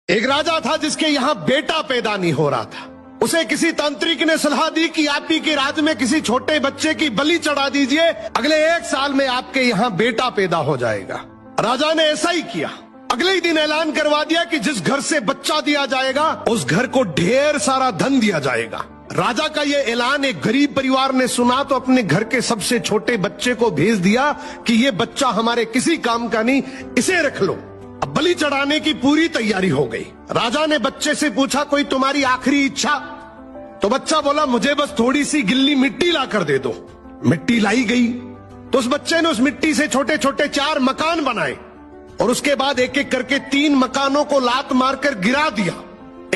एक राजा था जिसके यहाँ बेटा पैदा नहीं हो रहा था। उसे किसी तांत्रिक ने सलाह दी कि आप ही के राज्य में किसी छोटे बच्चे की बलि चढ़ा दीजिए, अगले 1 साल में आपके यहाँ बेटा पैदा हो जाएगा। राजा ने ऐसा ही किया। अगले ही दिन ऐलान करवा दिया कि जिस घर से बच्चा दिया जाएगा उस घर को ढेर सारा धन दिया जाएगा। राजा का ये ऐलान एक गरीब परिवार ने सुना तो अपने घर के सबसे छोटे बच्चे को भेज दिया कि ये बच्चा हमारे किसी काम का नहीं, इसे रख लो। अब बलि चढ़ाने की पूरी तैयारी हो गई। राजा ने बच्चे से पूछा, कोई तुम्हारी आखिरी इच्छा? तो बच्चा बोला, मुझे बस थोड़ी सी गिल्ली मिट्टी ला कर दे दो। मिट्टी लाई गई तो उस बच्चे ने उस मिट्टी से छोटे छोटे 4 मकान बनाए और उसके बाद एक एक करके 3 मकानों को लात मारकर गिरा दिया।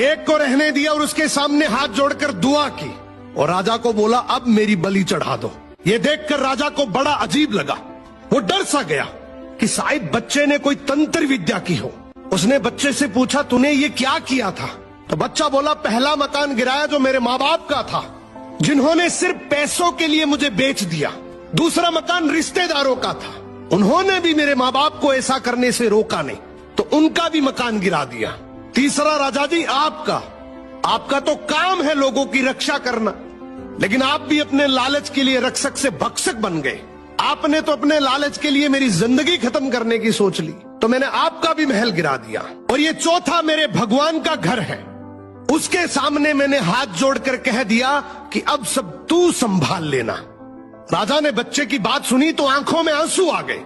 एक को रहने दिया और उसके सामने हाथ जोड़कर दुआ की और राजा को बोला, अब मेरी बलि चढ़ा दो। ये देखकर राजा को बड़ा अजीब लगा। वो डर सा गया कि शायद बच्चे ने कोई तंत्र विद्या की हो। उसने बच्चे से पूछा, तूने ये क्या किया था? तो बच्चा बोला, पहला मकान गिराया जो मेरे माँ बाप का था, जिन्होंने सिर्फ पैसों के लिए मुझे बेच दिया। दूसरा मकान रिश्तेदारों का था, उन्होंने भी मेरे माँ बाप को ऐसा करने से रोका नहीं, तो उनका भी मकान गिरा दिया। तीसरा राजा जी आपका तो काम है लोगों की रक्षा करना, लेकिन आप भी अपने लालच के लिए रक्षक से भक्षक बन गए। आपने तो अपने लालच के लिए मेरी जिंदगी खत्म करने की सोच ली, तो मैंने आपका भी महल गिरा दिया। और ये चौथा मेरे भगवान का घर है, उसके सामने मैंने हाथ जोड़कर कह दिया कि अब सब तू संभाल लेना। राजा ने बच्चे की बात सुनी तो आंखों में आंसू आ गए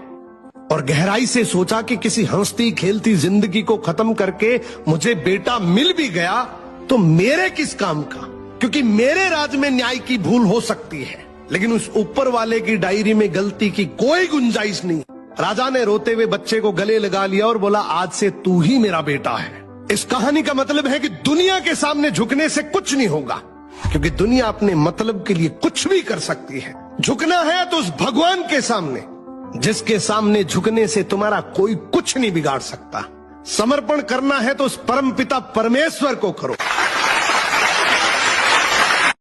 और गहराई से सोचा कि किसी हंसती खेलती जिंदगी को खत्म करके मुझे बेटा मिल भी गया तो मेरे किस काम का, क्योंकि मेरे राज में न्याय की भूल हो सकती है लेकिन उस ऊपर वाले की डायरी में गलती की कोई गुंजाइश नहीं। राजा ने रोते हुए बच्चे को गले लगा लिया और बोला, आज से तू ही मेरा बेटा है। इस कहानी का मतलब है कि दुनिया के सामने झुकने से कुछ नहीं होगा, क्योंकि दुनिया अपने मतलब के लिए कुछ भी कर सकती है। झुकना है तो उस भगवान के सामने, जिसके सामने झुकने से तुम्हारा कोई कुछ नहीं बिगाड़ सकता। समर्पण करना है तो उस परमपिता परमेश्वर को करो।